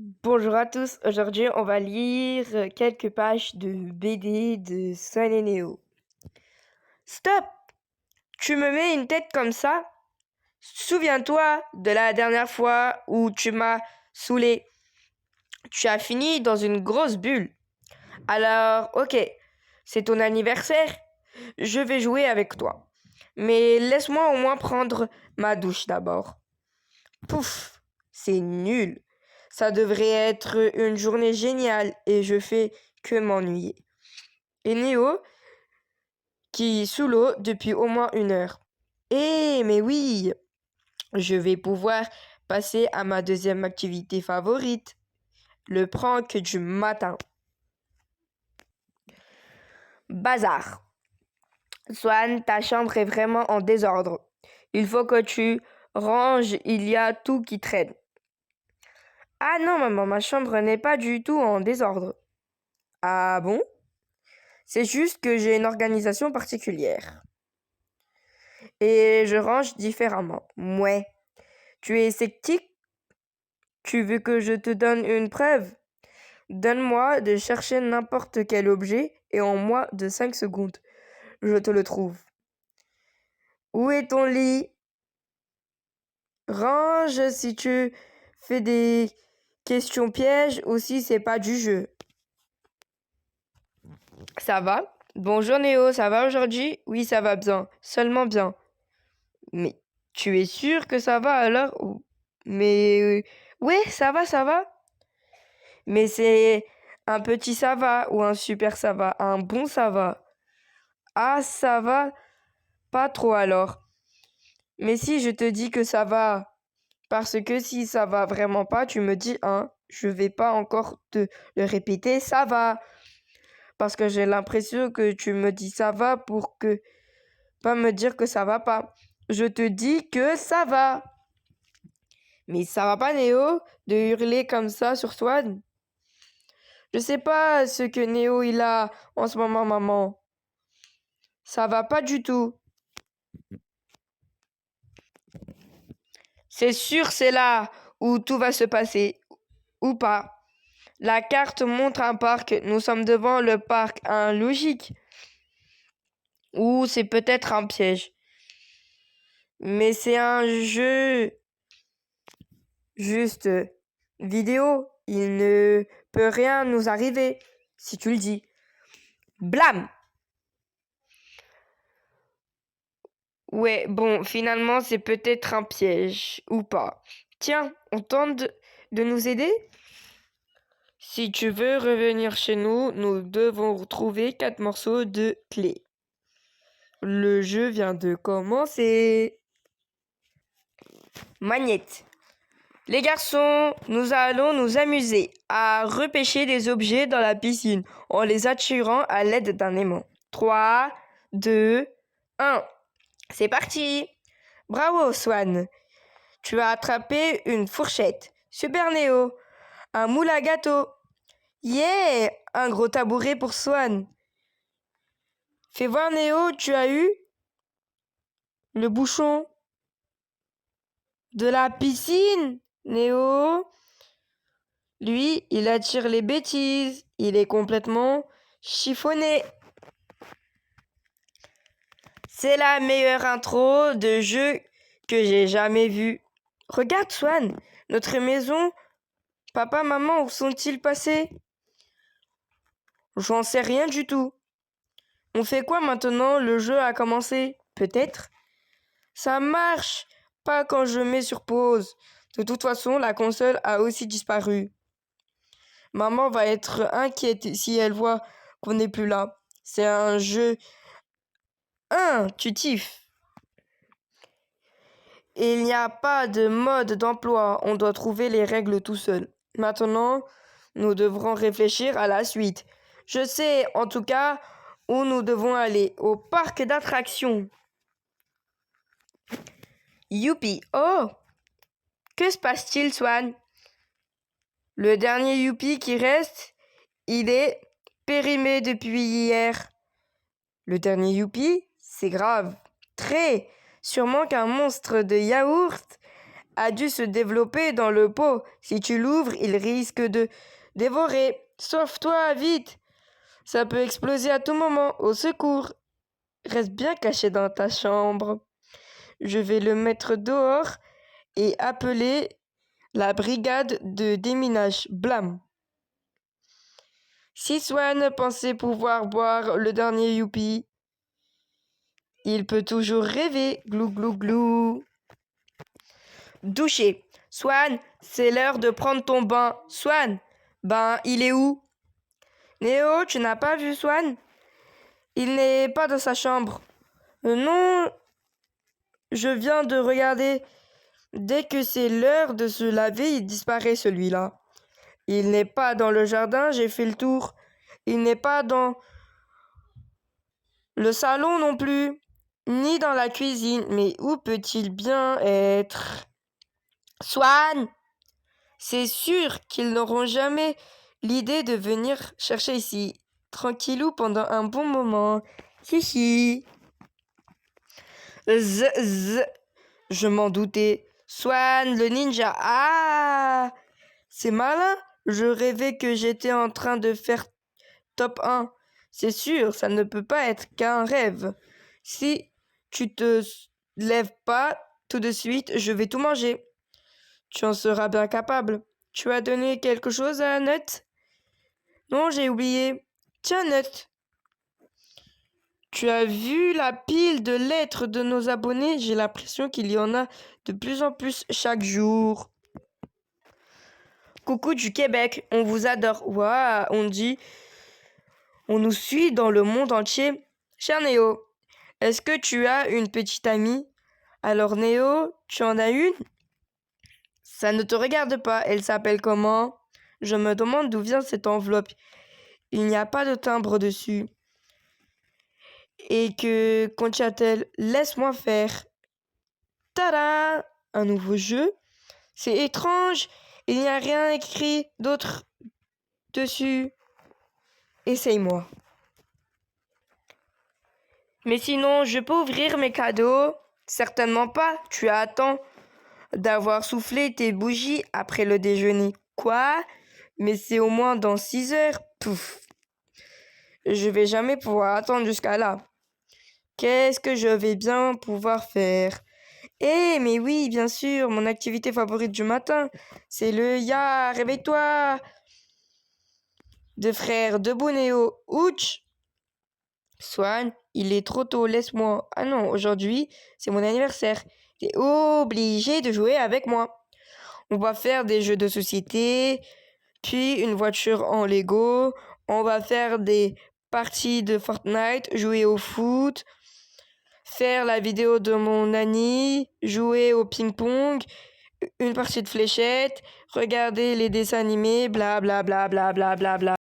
Bonjour à tous, aujourd'hui on va lire quelques pages de BD de Swan et Néo. Stop! Tu me mets une tête comme ça? Souviens-toi de la dernière fois où tu m'as saoulé. Tu as fini dans une grosse bulle. Alors, ok, c'est ton anniversaire. Je vais jouer avec toi. Mais laisse-moi au moins prendre ma douche d'abord. Pouf, c'est nul. Ça devrait être une journée géniale et je fais que m'ennuyer. Et Néo, qui est sous l'eau depuis au moins 1 heure. Mais oui, je vais pouvoir passer à ma deuxième activité favorite, le prank du matin. Bazar. Swan, ta chambre est vraiment en désordre. Il faut que tu ranges, il y a tout qui traîne. Ah non, maman, ma chambre n'est pas du tout en désordre. Ah bon? C'est juste que j'ai une organisation particulière. Et je range différemment. Mouais. Tu es sceptique? Tu veux que je te donne une preuve? Donne-moi de chercher n'importe quel objet et en moins de 5 secondes, je te le trouve. Où est ton lit? Range si tu fais des questions pièges ou si c'est pas du jeu. Ça va? Bonjour Néo, ça va aujourd'hui? Oui, ça va bien, seulement bien. Mais tu es sûr que ça va alors? Mais ouais, ça va, ça va. Mais c'est un petit ça va ou un super ça va, un bon ça va. Ah, ça va pas trop alors. Mais si je te dis que ça va, parce que si ça va vraiment pas, tu me dis hein, je vais pas encore te le répéter, ça va. Parce que j'ai l'impression que tu me dis ça va pour que pas me dire que ça va pas. Je te dis que ça va. Mais ça va pas, Néo, de hurler comme ça sur toi? Je sais pas ce que Néo il a en ce moment, maman. Ça va pas du tout. C'est sûr, c'est là où tout va se passer. Ou pas. La carte montre un parc. Nous sommes devant le parc. Un logique. Ou c'est peut-être un piège. Mais c'est un jeu juste vidéo. Il ne peut rien nous arriver si tu le dis. Blam! Ouais, bon, finalement, c'est peut-être un piège ou pas. Tiens, on tente de nous aider? Si tu veux revenir chez nous, nous devons trouver 4 morceaux de clé. Le jeu vient de commencer. Magnette. Les garçons, nous allons nous amuser à repêcher des objets dans la piscine en les attirant à l'aide d'un aimant. 3, 2, 1. C'est parti! Bravo, Swan! Tu as attrapé une fourchette. Super Néo! Un moule à gâteau. Yeah! Un gros tabouret pour Swan. Fais voir Néo, tu as eu le bouchon de la piscine. Néo, lui, il attire les bêtises. Il est complètement chiffonné. C'est la meilleure intro de jeu que j'ai jamais vue. Regarde Swan, notre maison. Papa, maman, où sont-ils passés? J'en sais rien du tout. On fait quoi maintenant? Le jeu a commencé. Peut-être. Ça marche pas quand je mets sur pause. De toute façon, la console a aussi disparu. Maman va être inquiète si elle voit qu'on n'est plus là. C'est un jeu intuitif. Il n'y a pas de mode d'emploi. On doit trouver les règles tout seul. Maintenant, nous devrons réfléchir à la suite. Je sais, en tout cas, où nous devons aller. Au parc d'attractions. Youpi! Oh! Que se passe-t-il, Swan? Le dernier Youpi qui reste, il est périmé depuis hier. Le dernier Youpi, c'est grave. Très. Sûrement qu'un monstre de yaourt a dû se développer dans le pot. Si tu l'ouvres, il risque de dévorer. Sauve-toi, vite! Ça peut exploser à tout moment. Au secours! Reste bien caché dans ta chambre. Je vais le mettre dehors et appeler la brigade de déminage. Blam! Si Swan pensait pouvoir boire le dernier youpi, il peut toujours rêver. Glou glou glou. Doucher. Swan, c'est l'heure de prendre ton bain. Swan, il est où? Néo, tu n'as pas vu Swan? Il n'est pas dans sa chambre. Non, je viens de regarder. Dès que c'est l'heure de se laver, il disparaît celui-là. Il n'est pas dans le jardin, j'ai fait le tour. Il n'est pas dans le salon non plus, ni dans la cuisine. Mais où peut-il bien être? Swan! C'est sûr qu'ils n'auront jamais l'idée de venir chercher ici, tranquillou pendant un bon moment. Hihi. Je m'en doutais. Swan, le ninja. Ah! C'est malin. Je rêvais que j'étais en train de faire top 1. C'est sûr, ça ne peut pas être qu'un rêve. Si tu te lèves pas tout de suite, je vais tout manger. Tu en seras bien capable. Tu as donné quelque chose à Nut? Non, j'ai oublié. Tiens, Nut. Tu as vu la pile de lettres de nos abonnés? J'ai l'impression qu'il y en a de plus en plus chaque jour. Coucou du Québec, on vous adore. Waouh, on nous suit dans le monde entier. Cher Néo, est-ce que tu as une petite amie? Alors Néo, tu en as une? Ça ne te regarde pas. Elle s'appelle comment? Je me demande d'où vient cette enveloppe. Il n'y a pas de timbre dessus. Et que contient-elle? Laisse-moi faire. Tada! Un nouveau jeu? C'est étrange. Il n'y a rien écrit d'autre dessus. Essaye-moi. Mais sinon, je peux ouvrir mes cadeaux? Certainement pas. Tu attends d'avoir soufflé tes bougies après le déjeuner. Quoi? Mais c'est au moins dans 6 heures. Pouf. Je vais jamais pouvoir attendre jusqu'à là. Qu'est-ce que je vais bien pouvoir faire? Mais oui, bien sûr, mon activité favorite du matin, c'est le ya, réveille-toi! Deux frères, debout Néo, ouch! Swan, il est trop tôt, laisse-moi. Ah non, aujourd'hui, c'est mon anniversaire. T'es obligé de jouer avec moi. On va faire des jeux de société, puis une voiture en Lego. On va faire des parties de Fortnite, jouer au foot, faire la vidéo de mon Annie, jouer au ping-pong, une partie de fléchettes, regarder les dessins animés, bla bla bla bla bla bla bla.